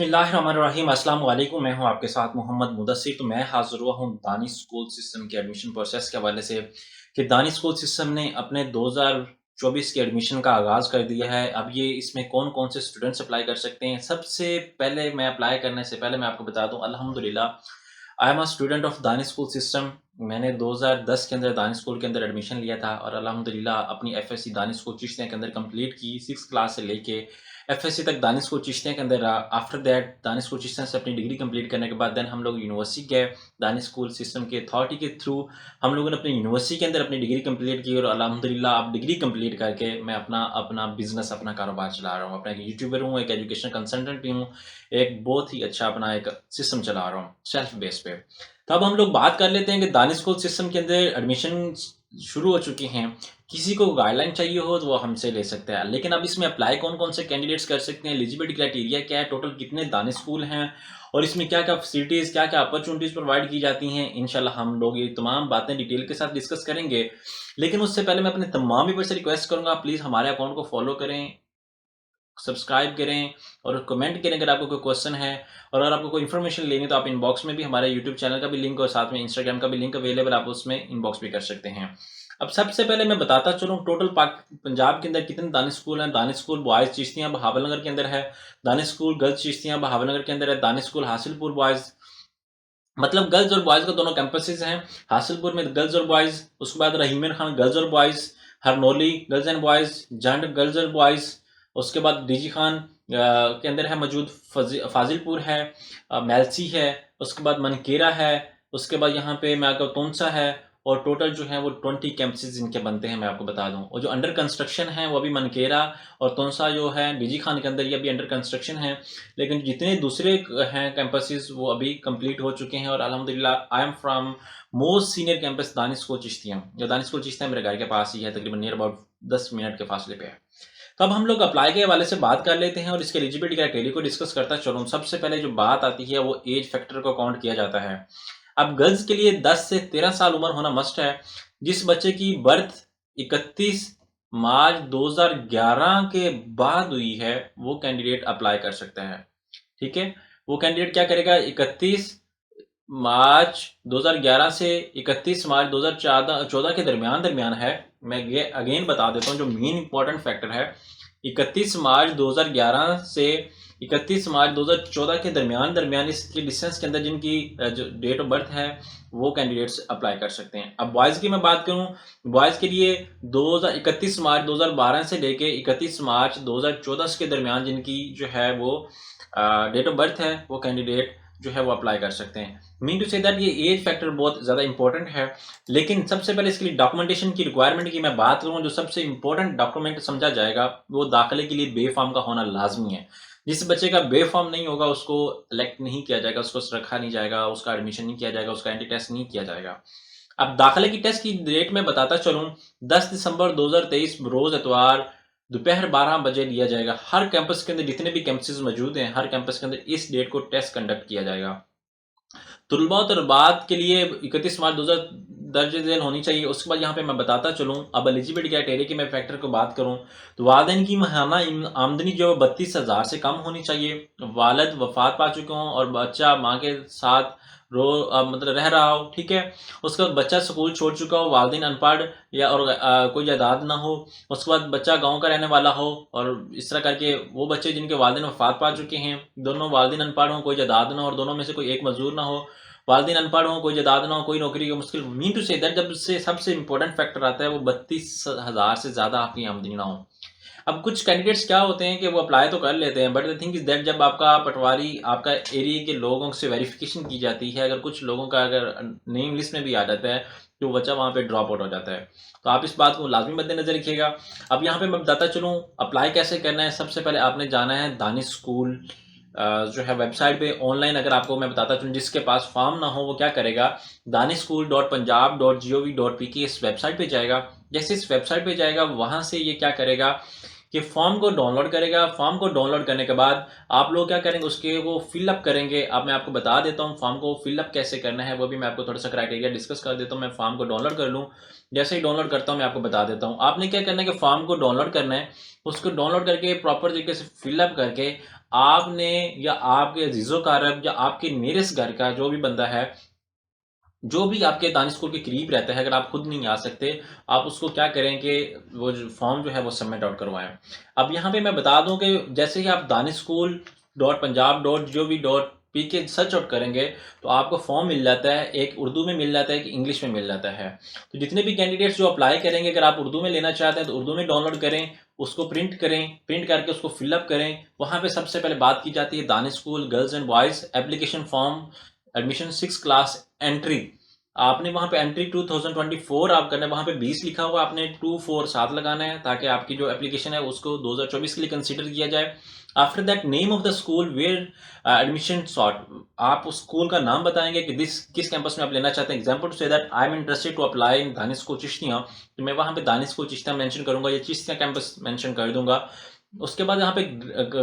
बिस्मिल्लाहिर्रहमानिर्रहीम अस्सलाम वालेकुम। मैं हूं आपके साथ मोहम्मद मुदस्सिर। तो मैं हाज़िर हुआ हूं दानिश स्कूल सिस्टम के एडमिशन प्रोसेस के हवाले से कि दानिश स्कूल सिस्टम ने अपने 2024 के एडमिशन का आगाज़ कर दिया है। अब ये इसमें कौन-कौन से स्टूडेंट्स अप्लाई कर सकते हैं। सबसे पहले मैं अप्लाई करने से पहले मैं आपको बता दूँ, अल्हम्दुलिल्लाह I am a student of Danish school system. मैंने 2010 के अंदर दानिश स्कूल के अंदर एडमिशन लिया था और अल्हम्दुलिल्लाह अपनी एफएससी दानिश स्कूल चिश्तिया के अंदर कंप्लीट की 6 क्लास से लेके एफएससी तक दानिश स्कूल चिश्तिया के अंदर रहा। After that Danish school Chishtiya से अपनी डिग्री कंप्लीट करने के बाद देन हम लोग यूनिवर्सिटी गए। दानिश स्कूल सिस्टम के अथॉरिटी के थ्रू हम लोगों ने अपनी यूनिवर्सिटी के अंदर अपनी डिग्री कंप्लीट की और अल्हम्दुलिल्लाह अब डिग्री कंप्लीट करके मैं अपना अपना बिजनेस अपना कारोबार चला रहा हूँ। अपना एक यूट्यूबर हूँ, एक एजुकेशन कंसल्टेंट भी हूँ, एक बहुत ही अच्छा अपना एक सिस्टम चला रहा हूँ सेल्फ बेस पे। तो अब हम लोग बात कर लेते हैं कि दानिश स्कूल सिस्टम के अंदर एडमिशन शुरू हो चुकी हैं। किसी को गाइडलाइन चाहिए हो तो वो हमसे ले सकता है। लेकिन अब इसमें अप्लाई कौन-कौन से कैंडिडेट्स कर सकते हैं, एलिजिबिलिटी क्राइटेरिया क्या है, टोटल कितने दानिश स्कूल हैं और इसमें क्या-क्या फैसिलिटीज़, क्या-क्या अपॉर्चुनिटीज़ प्रोवाइड की जाती हैं। इंशाल्लाह हम लोग ये तमाम बातें डिटेल के साथ डिस्कस करेंगे। लेकिन उससे पहले मैं अपने तमाम व्यूअर्स से रिक्वेस्ट करूँगा, प्लीज़ हमारे अकाउंट को फॉलो करें, सब्सक्राइब करें और कमेंट करें अगर आपको कोई क्वेश्चन है। और अगर आपको कोई इन्फॉर्मेशन लेनी है तो आप इनबॉक्स में भी हमारे यूट्यूब चैनल का भी लिंक और साथ में इंस्टाग्राम का भी लिंक अवेलेबल, आप उसमें इनबॉक्स भी कर सकते हैं। अब सबसे पहले मैं बताता चलूँ टोटल पंजाब के अंदर कितने दानिश स्कूल हैं। दानिश स्कूल बॉयज़ चिश्तियाँ बहावलनगर के अंदर है, दानिश स्कूल गर्ल्स चिश्तियाँ बहावलनगर के अंदर है, दानिश स्कूल हासिलपुर बॉयज़, मतलब गर्ल्स और बॉयज़ का दोनों कैंपसेस हैं। हासिलपुर में गर्ल्स और बॉयज़, उसके बाद रहीमन खान गर्ल्स और boys, Harnoli girls and boys, Jand girls और बॉयज़, उसके बाद डीजी खान के अंदर है मौजूद, फाजिलपुर है, मेलसी है, उसके बाद मनकेरा है, उसके बाद यहाँ पे मैं आपको तोनसा है। और टोटल जो है वो 20 कैंपसेस इनके बनते हैं, मैं आपको बता दूं। और जो अंडर कंस्ट्रक्शन है वो अभी मनकेरा और तोनसा जो है डीजी खान के अंदर, ये अभी अंडर कंस्ट्रक्शन है। लेकिन जितने दूसरे हैं कैंपसेस वो अभी कंप्लीट हो चुके हैं और अल्हम्दुलिल्लाह I am from most senior campus Danish school Chishtian. जो दानिश स्कूल चिश्तियाँ मेरे घर के पास ही है, तकरीबन नियर अबाउट 10 मिनट के फासले पे है। तो अब हम लोग अप्लाई के हवाले से बात कर लेते हैं और इसके एलिजिबिलिटी क्राइटेरिया को डिस्कस करता चलूँ। सबसे पहले जो बात आती है वो एज फैक्टर को काउंट किया जाता है। अब गर्ल्स के लिए 10 से 13 साल उम्र होना मस्ट है। जिस बच्चे की बर्थ 31 मार्च 2011 के बाद हुई है वो कैंडिडेट अप्लाई कर सकता है। ठीक है, वो कैंडिडेट क्या करेगा, 31 मार्च 2011 से 31 मार्च 2014 के दरमियान दरमियान है। मैं ये अगेन बता देता हूँ जो मेन इंपॉर्टेंट फैक्टर है, 31 मार्च 2011 से 31 मार्च 2014 के दरमियान दरमियान इसके डिस्टेंस के अंदर जिनकी जो डेट ऑफ बर्थ है वो कैंडिडेट्स अप्लाई कर सकते हैं। अब बॉयज़ की मैं बात करूं, बॉयज़ के लिए 31 मार्च 2012 से लेके 31 मार्च 2014 के दरमियान जिनकी जो है वो डेट ऑफ बर्थ है वो कैंडिडेट जो है वो अप्लाई कर सकते हैं। मीन टू से दैट ये एज फैक्टर बहुत ज़्यादा इंपॉर्टेंट है। लेकिन सबसे पहले इसके लिए डॉक्यूमेंटेशन की रिक्वायरमेंट की मैं बात करूँ, जो सबसे इंपॉर्टेंट डॉक्यूमेंट समझा जाएगा वो दाखिले के लिए बे फॉर्म का होना लाजमी है। जिस बच्चे का बे फॉर्म नहीं होगा उसको इलेक्ट नहीं किया जाएगा, उसको रखा नहीं जाएगा, उसका एडमिशन नहीं किया जाएगा, उसका एंटी टेस्ट नहीं किया जाएगा। अब दाखिले की टेस्ट की डेट में बताता चलूँ, 10 दिसंबर 2023 रोज़ इतवार दोपहर 12 बजे लिया जाएगा। हर कैंपस के अंदर जितने भी कैंपसेस मौजूद हैं हर कैंपस के अंदर इस डेट को टेस्ट कंडक्ट किया जाएगा। तुलबा और तरबात के लिए 31 मार्च 2000 दर्ज झेल होनी चाहिए। उसके बाद यहाँ पे मैं बताता चलूँ, अब एलिजिबिलिटी क्राइटेरिया की मैं फैक्टर को बात करूँ तो वालिदैन की माहाना आमदनी जो है 32,000 से कम होनी चाहिए। वालिद वफात पा चुके हों और बच्चा माँ के साथ मतलब रह रहा हो। ठीक है, उसके बाद बच्चा स्कूल छोड़ चुका हो, वालिदैन अनपढ़ या और कोई जायदाद ना हो, उसके बाद बच्चा गांव का रहने वाला हो और इस तरह करके वो बच्चे जिनके वालिदैन वफात पा चुके हैं, दोनों वालिदैन अनपढ़ हों, कोई जायदाद ना हो और दोनों में से कोई एक मजदूर ना हो, वालिदैन अनपढ़ हो, कोई जायदाद ना हो, कोई नौकरी की मुश्किल। मीन टू से दैट जब से सबसे इंपॉर्टेंट फैक्टर आता है वो 32,000 से ज़्यादा आपकी आमदनी ना हो। अब कुछ कैंडिडेट्स क्या होते हैं कि वो अप्लाई तो कर लेते हैं but the thing is that जब आपका पटवारी आपका एरिया के लोगों से वेरिफिकेशन की जाती है, अगर कुछ लोगों का अगर नेम लिस्ट में भी आ जाता है तो बच्चा वहाँ पे ड्रॉप आउट हो जाता है। तो आप इस बात को लाजमी मद्देनजर रखिएगा। अब यहाँ पे मैं बताता चलूँ अप्लाई कैसे करना है। सबसे पहले आपने जाना है दानिश स्कूल जो है वेबसाइट पे ऑनलाइन। अगर आपको मैं बताता चलूँ जिसके पास फॉर्म ना हो वो क्या करेगा, danishschool.punjab.gov.pk इस वेबसाइट पे जाएगा। जैसे इस वेबसाइट पे जाएगा वहाँ से ये क्या करेगा, कि फॉर्म को डाउनलोड करेगा। फॉर्म को डाउनलोड करने के बाद आप लोग क्या करेंगे, उसके वो फिलअप करेंगे। अब मैं आपको बता देता हूँ फॉर्म को फिलअप कैसे करना है, वो भी मैं आपको थोड़ा सा क्राइटेरिया डिस्कस कर देता हूँ। मैं फॉर्म को डाउनलोड कर लूँ, जैसे ही डाउनलोड करता हूँ मैं आपको बता देता हूँ। आपने क्या करना है कि फॉर्म को डाउनलोड करना है, उसको डाउनलोड करके प्रॉपर तरीके से फिलअप करके आपने या आपके अजीज़ो कारब या आपके नियरेस्ट घर का जो भी बंदा है, जो भी आपके दानिश स्कूल के करीब रहता है, अगर आप खुद नहीं आ सकते, आप उसको क्या करें कि वो जो फॉर्म जो है वो सबमिट आउट करवाएं। अब यहाँ पे मैं बता दूं कि जैसे ही आप Danish school dot Punjab dot जो भी डॉट पी के सर्च आउट करेंगे तो आपको फॉर्म मिल जाता है, एक उर्दू में मिल जाता है, एक इंग्लिश में मिल जाता है। तो जितने भी कैंडिडेट्स जो अप्लाई करेंगे, अगर आप उर्दू में लेना चाहते हैं तो उर्दू में डाउनलोड करें, उसको प्रिंट करें, प्रिंट करके उसको फिलअप करें। वहाँ पे सबसे पहले बात की जाती है Danish school girls and boys application form admission 6 class entry. आपने वहां पे एंट्री 2024 आप करना है, वहां पे 20 लिखा हुआ, आपने 24 साथ लगाना है ताकि आपकी जो एप्लीकेशन है उसको 2024 के लिए कंसीडर किया जाए। After that name of the school where admission sought, आप उस स्कूल का नाम बताएंगे कि किस कैंपस में आप लेना चाहते हैं। Example to say that I am interested to apply in दानिश को चिश्तियाँ, तो मैं वहां पे दानिश को चिश्तियाँ मेंशन करूंगा या चिश्तियाँ कैंपस मेंशन कर दूंगा। उसके बाद यहाँ पे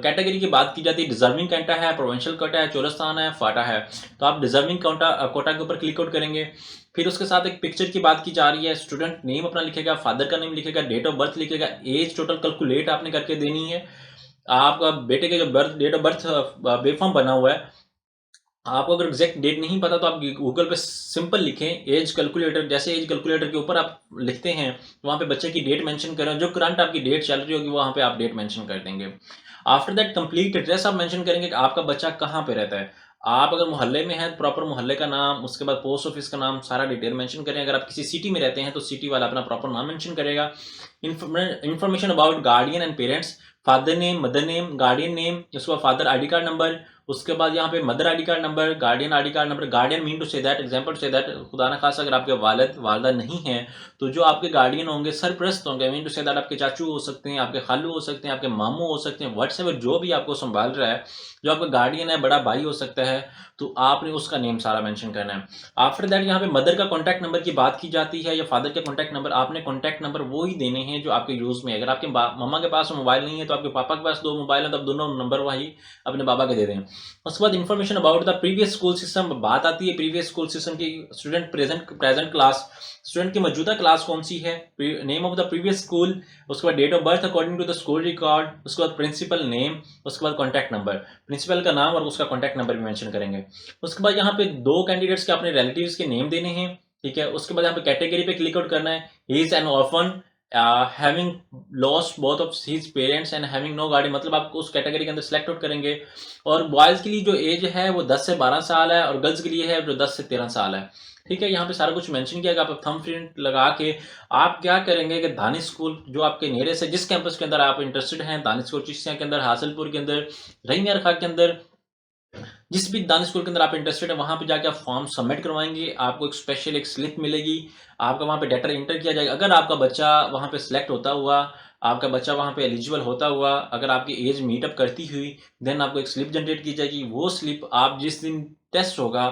कैटेगरी की बात की जाती है, डिजर्विंग कोटा है, प्रोविंशियल कोटा है, चोरस्तान है, फाटा है। तो आप डिजर्विंग कोटा कोटा के ऊपर क्लिक आउट करेंगे। फिर उसके साथ एक पिक्चर की बात की जा रही है, स्टूडेंट नेम अपना लिखेगा, फादर का नेम लिखेगा, डेट ऑफ बर्थ लिखेगा, एज टोटल कैलकुलेट आपने करके देनी है। आपका बेटे के जो birth date of birth B form बना हुआ है, आपको अगर एग्जैक्ट डेट नहीं पता तो आप गूगल पे सिंपल लिखें एज कैलकुलेटर। जैसे एज कैलकुलेटर के ऊपर आप लिखते हैं वहाँ पे बच्चे की डेट मेंशन करें, जो करंट आपकी डेट चल रही होगी वहाँ पे आप डेट मेंशन कर देंगे। आफ्टर दैट कंप्लीट एड्रेस आप मेंशन करेंगे कि आपका बच्चा कहाँ पे रहता है। आप अगर मोहल्ले में हैं तो प्रॉपर मोहल्ले का नाम, उसके बाद पोस्ट ऑफिस का नाम, सारा डिटेल मेंशन करें। अगर आप किसी सिटी में रहते हैं तो सिटी वाला अपना प्रॉपर नाम मेंशन करेगा। Information about guardian and parents, father name, mother name, guardian name, उसके बाद फादर आईडी कार्ड नंबर, उसके बाद यहाँ पे mother ID card number, guardian ID card number. Guardian mean to say that, example say that, खुदा ना खासा अगर आपके वालिद वालदा नहीं हैं तो जो आपके गार्डियन होंगे सरप्रस्त होंगे। मीन टू से दैट आपके चाचू हो सकते हैं, आपके खालू हो सकते हैं, आपके मामू हो सकते हैं, व्हाट्सएवर जो भी आपको संभाल रहा है, जो आपका गार्डियन है, बड़ा भाई हो सकता है, तो आपने उसका नेम सारा मेंशन करना है। आफ्टर दैट यहाँ पे मदर का कॉन्टैक्ट नंबर की बात की जाती है या फादर के कॉन्टैक्ट नंबर, आपने कॉन्टैक्ट नंबर वो ही देने हैं जो आपके यूज में है। अगर आपके मम्मा के पास मोबाइल नहीं है तो आपके पापा के पास 2 मोबाइल है, तो आप दोनों नंबर वही अपने बाबा के दे दें। उसके बाद information about the previous school system, बात आती है प्रीवियस स्कूल सिस्टम की। स्टूडेंट प्रेजेंट क्लास, स्टूडेंट की मौजूदा क्लास कौन सी है, name of the previous school, उसके बाद date of birth according to the school record, उसके बाद प्रिंसिपल नेम, उसके बाद कॉन्टैक्ट नंबर, प्रिंसिपल का नाम और उसका कॉन्टैक्ट नंबर भी मेंशन करेंगे। उसके बाद यहाँ पे 2 कैंडिडेट्स के अपने रिलेटिव्स के नेम देने हैं, ठीक है। उसके बाद यहाँ पे कैटेगरी पे क्लिक आउट करना है, he is an orphan having lost both of his parents and having no guardian, मतलब आप उस कैटेगरी के अंदर सेलेक्ट आउट करेंगे। और बॉयज़ के लिए जो एज है वो 10 से 12 साल है और गर्ल्स के लिए है जो 10 से 13 साल है, ठीक है। यहाँ पे सारा कुछ मेंशन किया गया। आप थंब प्रिंट लगा के आप क्या करेंगे कि दानिश स्कूल जो आपके नियरेस्ट है, जिस कैंपस के अंदर आप इंटरेस्टेड हैं, दानिश स्कूल चिश्तियाँ के अंदर, हासिलपुर के अंदर, रहीम यार खां के अंदर, जिस भी दानिश स्कूल के अंदर आप इंटरेस्टेड है वहां पे जाके आप फॉर्म सबमिट करवाएंगे। आपको एक स्पेशल एक स्लिप मिलेगी, आपका वहां पे डाटा इंटर किया जाएगा। अगर आपका बच्चा वहां पे सिलेक्ट होता हुआ, आपका बच्चा वहां पे एलिजिबल होता हुआ, अगर आपकी एज मीटअप करती हुई, देन आपको एक स्लिप जनरेट की जाएगी। वो स्लिप आप जिस दिन टेस्ट होगा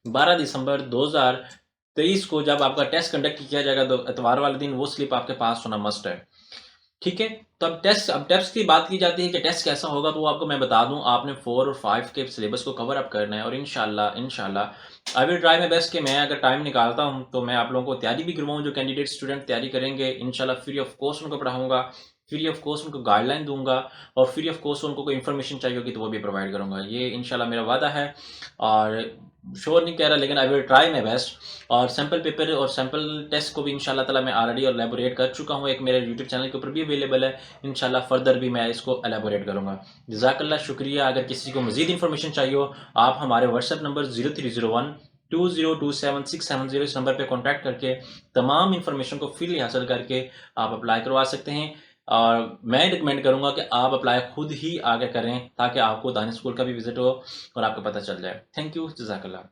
12 दिसंबर 2023 को जब आपका टेस्ट कंडक्ट किया जाएगा तो इतवार वाले दिन वो स्लिप आपके पास होना मस्ट है, ठीक है। तो अब टेस्ट की बात की जाती है कि टेस्ट कैसा होगा, तो वो आपको मैं बता दूं, आपने 4 और 5 के सिलेबस को कवर अप करना है और इंशाल्लाह I will try my best कि मैं अगर टाइम निकालता हूं तो मैं आप लोगों को तैयारी भी करवाऊं। जो कैंडिडेट स्टूडेंट तैयारी करेंगे इंशाल्लाह फ्री ऑफ कॉस्ट उनको पढ़ाऊंगा, फ्री ऑफ कॉस्ट उनको गाइडलाइन दूंगा और फ्री ऑफ कॉस्ट उनको कोई इन्फॉर्मेशन चाहिए होगी तो वो भी प्रोवाइड करूंगा। ये इंशाल्लाह मेरा वादा है और श्योर नहीं कह रहा लेकिन I will try my best. और सैम्पल पेपर और सैम्पल टेस्ट को भी इंशाल्लाह ताला मैं ऑलरेडी एलेबोरेट कर चुका हूँ, एक मेरे यूट्यूब चैनल के ऊपर भी अवेलेबल है। इंशाल्लाह फर्दर भी मैं इसको एलेबोरेट करूँगा। जज़ाकल्लाह, शुक्रिया। अगर किसी को मज़ीद इन्फॉर्मेशन चाहिए हो आप हमारे व्हाट्सएप नंबर 0301 2027 इस नंबर पे कांटेक्ट करके तमाम इन्फॉर्मेशन को फ्रीली हासिल करके आप अप्लाई करवा सकते हैं। और मैं रिकमेंड करूंगा कि आप अप्लाई खुद ही आगे करें ताकि आपको दानिश स्कूल का भी विजिट हो और आपको पता चल जाए। थैंक यू, जज़ाकल्लाह।